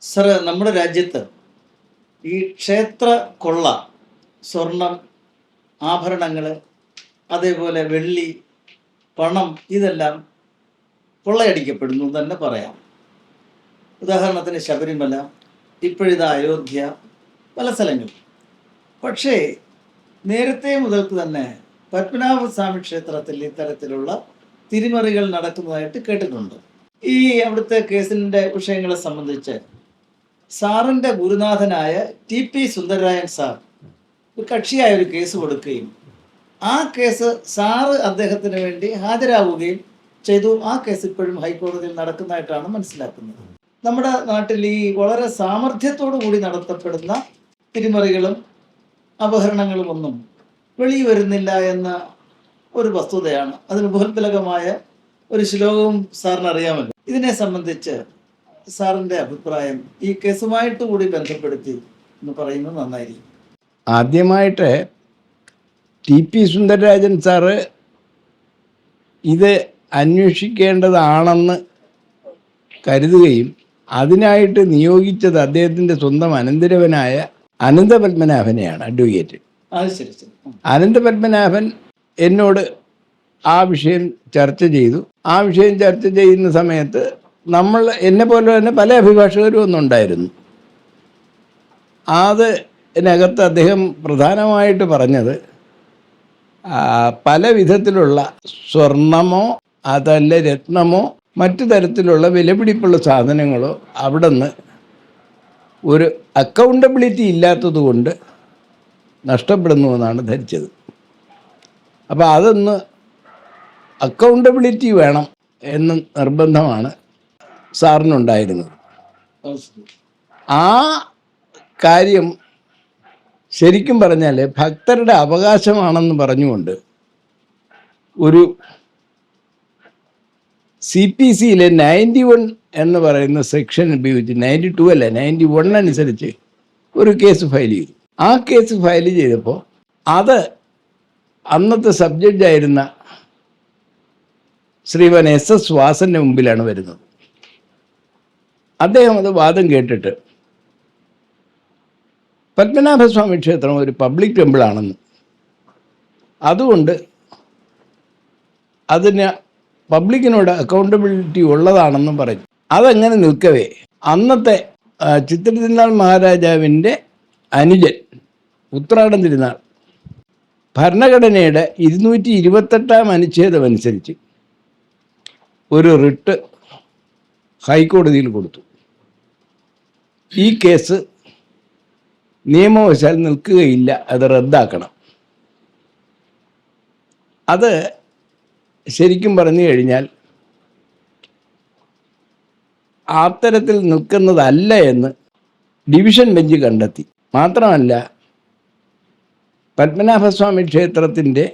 Sir, നമ്മുടെ രാജ്യത്ത് ഈ ക്ഷേത്ര കൊള്ള, സ്വർണം, ആഭരണങ്ങൾ, അതേപോലെ വെള്ളി, പണം, ഇതെല്ലാം കൊള്ളയടിക്കപ്പെടുന്നു എന്ന് തന്നെ പറയാം. ഉദാഹരണത്തിന് ശബരിമല, ഇപ്പോഴിത് അയോധ്യ, പല സ്ഥലങ്ങൾ. പക്ഷേ നേരത്തെ മുതൽക്ക് തന്നെ പത്മനാഭസ്വാമി ക്ഷേത്രത്തിൽ ഇത്തരത്തിലുള്ള തിരിമറികൾ നടക്കുന്നതായിട്ട് കേട്ടിട്ടുണ്ട്. ഈ അവിടുത്തെ കേസിൻ്റെ വിഷയങ്ങളെ സംബന്ധിച്ച് സാറിൻ്റെ ഗുരുനാഥനായ ടി.പി. സുന്ദരരായൻ സാർ ഒരു കക്ഷിയായ ഒരു കേസ് കൊടുക്കുകയും ആ കേസ് സാറ് അദ്ദേഹത്തിന് വേണ്ടി ഹാജരാവുകയും ചെയ്തു. ആ കേസ് ഇപ്പോഴും ഹൈക്കോടതിയിൽ നടക്കുന്നതായിട്ടാണ് മനസ്സിലാക്കുന്നത്. നമ്മുടെ നാട്ടിൽ ഈ വളരെ സാമർഥ്യത്തോടു കൂടി നടത്തപ്പെടുന്ന തിരിമറികളും അപഹരണങ്ങളും ഒന്നും വെളിയിൽ വരുന്നില്ല എന്ന ഒരു വസ്തുതയാണ്. അതിന് ബോധലകമായ ഒരു ശ്ലോകവും സാറിന് അറിയാമല്ലോ. ഇതിനെ സംബന്ധിച്ച് സാറിൻ്റെ അഭിപ്രായം ഈ കേസുമായിട്ട് കൂടി ബന്ധപ്പെടുത്തി എന്ന് പറയുന്നത് നന്നായിരിക്കും. ആദ്യമായിട്ട് ടി.പി. സുന്ദരരാജൻ സാറ് ഇത് അന്വേഷിക്കേണ്ടതാണെന്ന് കരുതുകയും അതിനായിട്ട് നിയോഗിച്ചത് അദ്ദേഹത്തിൻ്റെ സ്വന്തം അനന്തരവനായ അനന്തപത്മനാഭനെയാണ്, അഡ്വക്കേറ്റ്. അനന്തപത്മനാഭൻ എന്നോട് ആ വിഷയം ചർച്ച ചെയ്തു. ആ വിഷയം ചർച്ച ചെയ്യുന്ന സമയത്ത് എന്നെ പോലെ തന്നെ പല അഭിഭാഷകരും ഒന്നുണ്ടായിരുന്നു. അതിനകത്ത് അദ്ദേഹം പ്രധാനമായിട്ട് പറഞ്ഞത് പല വിധത്തിലുള്ള സ്വർണമോ അതല്ല രത്നമോ മറ്റു തരത്തിലുള്ള വിലപിടിപ്പുള്ള സാധനങ്ങളോ അവിടെ നിന്ന് ഒരു അക്കൗണ്ടബിലിറ്റി ഇല്ലാത്തത് കൊണ്ട് നഷ്ടപ്പെടുന്നുവെന്നാണ് ധരിച്ചത്. അപ്പോൾ അതൊന്ന് അക്കൗണ്ടബിലിറ്റി വേണം എന്ന നിർബന്ധമാണ് സാറിനുണ്ടായിരുന്നത്. ആ കാര്യം ശരിക്കും പറഞ്ഞാൽ ഭക്തരുടെ അവകാശമാണെന്ന് പറഞ്ഞുകൊണ്ട് ഒരു CPC-യിലെ 91 എന്ന് പറയുന്ന സെക്ഷൻ ഉപയോഗിച്ച് 92 അല്ല 91 അനുസരിച്ച് ഒരു കേസ് ഫയൽ ചെയ്തു. ആ കേസ് ഫയൽ ചെയ്തപ്പോൾ അത് അന്നത്തെ സബ്ജക്റ്റായിരുന്ന ശ്രീമാൻ S.S. വാസൻ്റെ മുമ്പിലാണ് വരുന്നത്. അദ്ദേഹം അത് വാദം കേട്ടിട്ട് പത്മനാഭസ്വാമി ക്ഷേത്രം ഒരു പബ്ലിക് ടെമ്പിളാണെന്ന്, അതുകൊണ്ട് അതിന് പബ്ലിക്കിനോട് അക്കൗണ്ടബിലിറ്റി ഉള്ളതാണെന്നും പറഞ്ഞു. അതങ്ങനെ നിൽക്കവേ അന്നത്തെ ചിത്രതിരുനാൾ മഹാരാജാവിൻ്റെ അനുജൻ ഉത്രാടം തിരുനാൾ ഭരണഘടനയുടെ 228-ാം അനുച്ഛേദം അനുസരിച്ച് ഒരു റിട്ട് ഹൈക്കോടതിയിൽ കൊടുത്തു. ഈ കേസ് നിയമവശാൽ നിൽക്കുകയില്ല, അത് റദ്ദാക്കണം. അത് ശരിക്കും പറഞ്ഞു കഴിഞ്ഞാൽ അത്തരത്തിൽ നിൽക്കുന്നതല്ല എന്ന് ഡിവിഷൻ ബെഞ്ച് കണ്ടെത്തി. മാത്രമല്ല, പത്മനാഭസ്വാമി ക്ഷേത്രത്തിൻ്റെ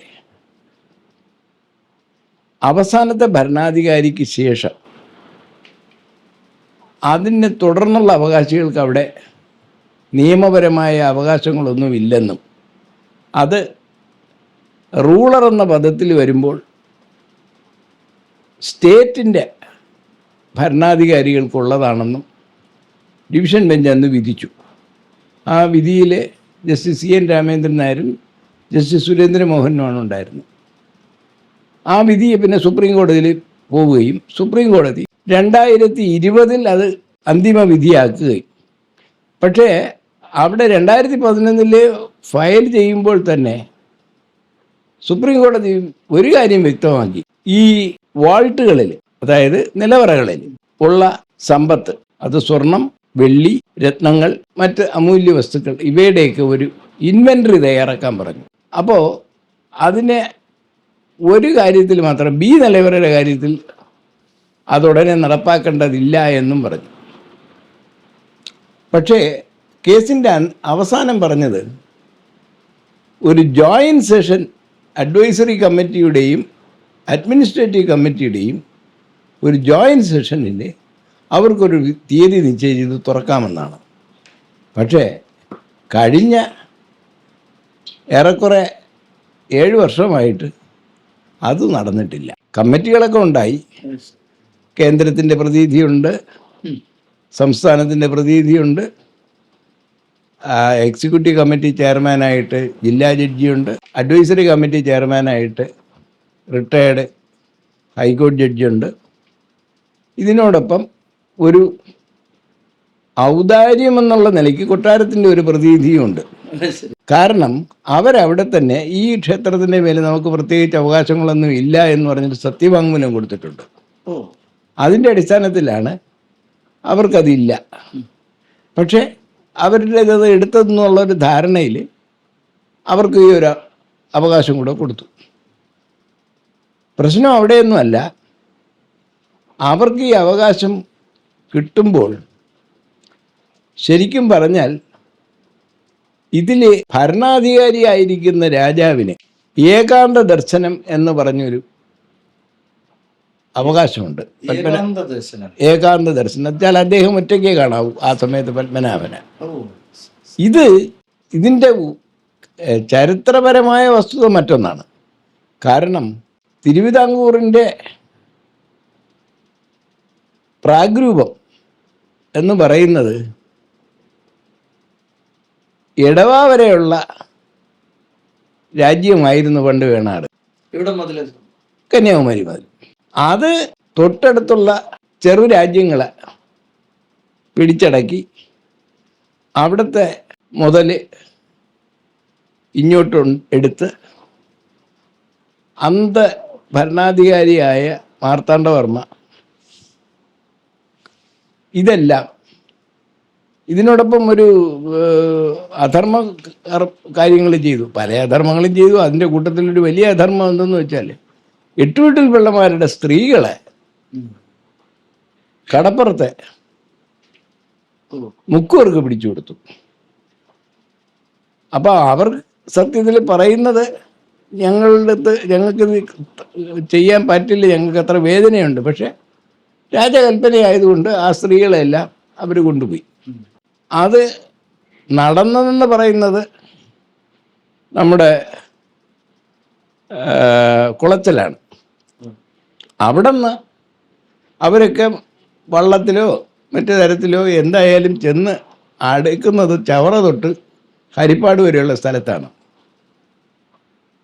അവസാനത്തെ ഭരണാധികാരിക്ക് ശേഷം അതിനെ തുടർന്നുള്ള അവകാശികൾക്ക് അവിടെ നിയമപരമായ അവകാശങ്ങളൊന്നുമില്ലെന്നും അത് റൂളർ എന്ന പദത്തിൽ വരുമ്പോൾ സ്റ്റേറ്റിൻ്റെ ഭരണാധികാരികൾക്കുള്ളതാണെന്നും ഡിവിഷൻ ബെഞ്ച് അന്ന് വിധിച്ചു. ആ വിധിയിൽ ജസ്റ്റിസ് C.N. രാമേന്ദ്രൻ നായരും ജസ്റ്റിസ് സുരേന്ദ്രമോഹനുമാണ് ഉണ്ടായിരുന്നത്. ആ വിധിയെ പിന്നെ സുപ്രീം കോടതിയിൽ പോവുകയും സുപ്രീം കോടതി 2020 അത് അന്തിമ വിധിയാക്കുകയും, പക്ഷേ അവിടെ 2011 ഫയൽ ചെയ്യുമ്പോൾ തന്നെ സുപ്രീം കോടതി ഒരു കാര്യം വ്യക്തമാക്കി. ഈ വാൾട്ടുകളിൽ, അതായത് നിലവറകളിൽ ഉള്ള സമ്പത്ത്, അത് സ്വർണം, വെള്ളി, രത്നങ്ങൾ, മറ്റ് അമൂല്യ വസ്തുക്കൾ, ഇവയുടെയൊക്കെ ഒരു ഇൻവെൻ്ററി തയ്യാറാക്കാൻ പറഞ്ഞു. അപ്പോൾ അതിനെ ഒരു കാര്യത്തിൽ മാത്രം, B നിലവറയുടെ കാര്യത്തിൽ അതുടനെ നടപ്പാക്കേണ്ടതില്ല എന്നും പറഞ്ഞു. പക്ഷേ കേസിൻ്റെ അവസാനം പറഞ്ഞത് ഒരു ജോയിൻറ്റ് സെഷൻ അഡ്വൈസറി കമ്മിറ്റിയുടെയും അഡ്മിനിസ്ട്രേറ്റീവ് കമ്മിറ്റിയുടെയും ഒരു ജോയിൻറ്റ് സെഷനിൽ അവർക്കൊരു തീയതി നിശ്ചയിച്ച് തുറക്കാമെന്നാണ്. പക്ഷേ കഴിഞ്ഞ ഏറെക്കുറെ 7 വർഷമായിട്ട് അത് നടന്നിട്ടില്ല. കമ്മിറ്റികളൊക്കെ ഉണ്ടായി, കേന്ദ്രത്തിൻ്റെ പ്രതിനിധിയുണ്ട്, സംസ്ഥാനത്തിൻ്റെ പ്രതിനിധിയുണ്ട്, എക്സിക്യൂട്ടീവ് കമ്മിറ്റി ചെയർമാനായിട്ട് ജില്ലാ ജഡ്ജിയുണ്ട്, അഡ്വൈസറി കമ്മിറ്റി ചെയർമാനായിട്ട് റിട്ടയേർഡ് ഹൈക്കോടതി ജഡ്ജിയുണ്ട്. ഇതിനോടൊപ്പം ഒരു ഔദാര്യമെന്നുള്ള നിലയ്ക്ക് കൊട്ടാരത്തിൻ്റെ ഒരു പ്രതിനിധിയുമുണ്ട്. കാരണം അവരവിടെ തന്നെ ഈ ക്ഷേത്രത്തിൻ്റെ മേലെ നമുക്ക് പ്രത്യേകിച്ച് അവകാശങ്ങളൊന്നും ഇല്ല എന്ന് പറഞ്ഞിട്ട് സത്യവാങ്മൂലം കൊടുത്തിട്ടുണ്ട്. അതിൻ്റെ അടിസ്ഥാനത്തിലാണ് അവർക്കതില്ല. പക്ഷേ അവരുടേത് എടുത്തതെന്നുള്ളൊരു ധാരണയിൽ അവർക്ക് ഈ ഒരു അവകാശം കൂടെ കൊടുത്തു. പ്രശ്നം അവിടെയൊന്നുമല്ല. അവർക്ക് ഈ അവകാശം കിട്ടുമ്പോൾ ശരിക്കും പറഞ്ഞാൽ ഇതിൽ ഭരണാധികാരിയായിരിക്കുന്ന രാജാവിന് ഏകാന്ത ദർശനം എന്ന് പറഞ്ഞൊരു അവകാശമുണ്ട്. ഏകാന്ത ദർശനം വെച്ചാൽ അദ്ദേഹം ഒറ്റയ്ക്കേ കാണാവൂ ആ സമയത്ത് പത്മനാഭന്. ഇതിൻ്റെ ചരിത്രപരമായ വസ്തുത മറ്റൊന്നാണ്. കാരണം തിരുവിതാംകൂറിൻ്റെ പ്രാഗ്രൂപം എന്ന് പറയുന്നത് എടവ വരെയുള്ള രാജ്യമായിരുന്നു പണ്ട് വേണാട്, കന്യാകുമാരി മുതൽ. അത് തൊട്ടടുത്തുള്ള ചെറു രാജ്യങ്ങളെ പിടിച്ചടക്കി അവിടുത്തെ മുതൽ ഇങ്ങോട്ട് എടുത്ത് അന്ത ഭരണാധികാരിയായ മാർത്താണ്ഡവർമ്മ ഇതെല്ലാം ഇതിനോടൊപ്പം ഒരു അധർമ്മ കാര്യങ്ങൾ ചെയ്തു, പല അധർമ്മങ്ങളും ചെയ്തു. അതിൻ്റെ കൂട്ടത്തിലൊരു വലിയ അധർമ്മം എന്തെന്ന് വെച്ചാൽ എട്ടുവീട്ടിൽ പിള്ളമാരുടെ സ്ത്രീകളെ കടപ്പുറത്തെ മുക്കുവർക്ക് പിടിച്ചു കൊടുത്തു. അപ്പോൾ അവർ സത്യത്തിൽ പറയുന്നത് ഞങ്ങൾക്ക് ചെയ്യാൻ പറ്റില്ല, ഞങ്ങൾക്ക് അത്ര വേദനയുണ്ട്. പക്ഷെ രാജകൽപ്പനയായതുകൊണ്ട് ആ സ്ത്രീകളെല്ലാം അവർ കൊണ്ടുപോയി. അത് നടന്നതെന്ന് പറയുന്നത് നമ്മുടെ കുളച്ചലാണ്. അവിടെ നിന്ന് അവരൊക്കെ വള്ളത്തിലോ മറ്റു തരത്തിലോ എന്തായാലും ചെന്ന് അടുക്കുന്നത് ചവറ തൊട്ട് ഹരിപ്പാട് വരെയുള്ള സ്ഥലത്താണ്.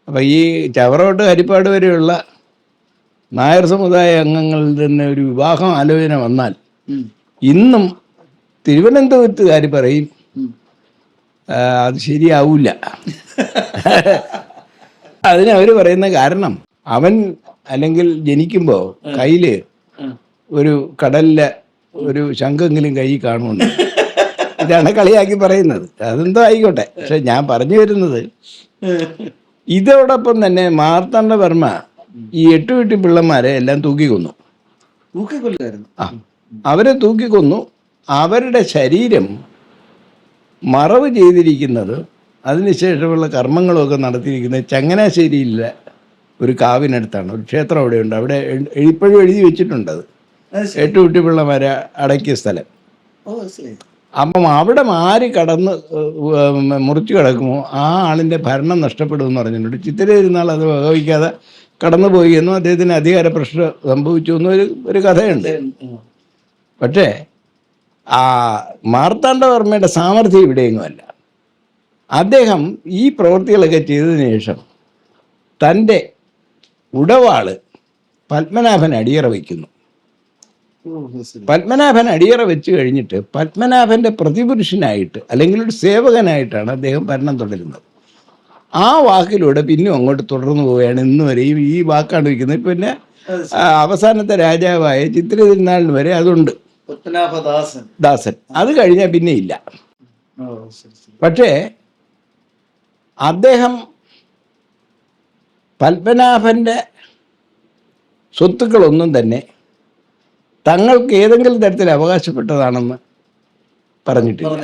അപ്പം ഈ ചവറ തൊട്ട് ഹരിപ്പാട് വരെയുള്ള നായർ സമുദായ അംഗങ്ങളിൽ തന്നെ ഒരു വിവാഹം ആലോചന വന്നാൽ ഇന്നും തിരുവനന്തപുരത്തുകാർ പറയും അത് ശരിയാവില്ല. അതിനവർ പറയുന്ന കാരണം അവൻ അല്ലെങ്കിൽ ജനിക്കുമ്പോൾ കയ്യിൽ ഒരു കടലിലെ ഒരു ശംഖെങ്കിലും കൈ കാണുന്നുണ്ട്. ഇതാണ് കളിയാക്കി പറയുന്നത്. അതെന്തോ ആയിക്കോട്ടെ. പക്ഷെ ഞാൻ പറഞ്ഞു വരുന്നത് ഇതോടൊപ്പം തന്നെ മാർത്താണ്ഡവർമ്മ ഈ എട്ടുവീട്ടി പിള്ളമാരെ എല്ലാം തൂക്കിക്കൊന്നു. അവരെ തൂക്കിക്കൊന്നു. അവരുടെ ശരീരം മറവ് ചെയ്തിരിക്കുന്നത് അതിനുശേഷമുള്ള കർമ്മങ്ങളൊക്കെ നടത്തിയിരിക്കുന്നത് ചങ്ങനാശ്ശേരിയിലെ ഒരു കാവിനടുത്താണ്. ഒരു ക്ഷേത്രം അവിടെയുണ്ട്. അവിടെ ഇപ്പോഴും എഴുതി വെച്ചിട്ടുണ്ട് അത് എട്ടുവീട്ടി പിള്ളമാരെ അടക്കിയ സ്ഥലം. അപ്പം അവിടെ ആര് കടന്ന് മുറിച്ചു കിടക്കുമോ ആ ആളിൻ്റെ ഭരണം നഷ്ടപ്പെടുമെന്ന് പറഞ്ഞിട്ടുണ്ട്. ചിത്തിര തിരുനാൾ അത് വകവയ്ക്കാതെ കടന്നുപോയി എന്നും അദ്ദേഹത്തിന് അധികാര പ്രശ്നം സംഭവിച്ചു എന്നും ഒരു കഥയുണ്ട്. പക്ഷേ ആ മാർത്താണ്ഡവർമ്മയുടെ സാമർഥ്യം ഇവിടെയെങ്ങുമല്ല. അദ്ദേഹം ഈ പ്രവൃത്തികളൊക്കെ ചെയ്തതിനു ശേഷം തൻ്റെ ഉടവാള് പത്മനാഭൻ അടിയറ വയ്ക്കുന്നു. പത്മനാഭൻ അടിയറ വെച്ച് കഴിഞ്ഞിട്ട് പത്മനാഭൻ്റെ പ്രതിപുരുഷനായിട്ട് അല്ലെങ്കിൽ ഒരു സേവകനായിട്ടാണ് അദ്ദേഹം ഭരണം തുടരുന്നത്. ആ വാക്കിലൂടെ പിന്നെയും അങ്ങോട്ട് തുടർന്നു പോവുകയാണ്. ഇന്ന് വരെയും ഈ വാക്കാണ് വയ്ക്കുന്നത്. പിന്നെ അവസാനത്തെ രാജാവായ ചിത്തിര തിരുനാളിന് വരെ അതുണ്ട്, ദാസൻ. അത് കഴിഞ്ഞാൽ പിന്നെ ഇല്ല. പക്ഷേ അദ്ദേഹം പത്മനാഭൻ്റെ സ്വത്തുക്കളൊന്നും തന്നെ തങ്ങൾക്ക് ഏതെങ്കിലും തരത്തിൽ അവകാശപ്പെട്ടതാണെന്ന് പറഞ്ഞിട്ടില്ല.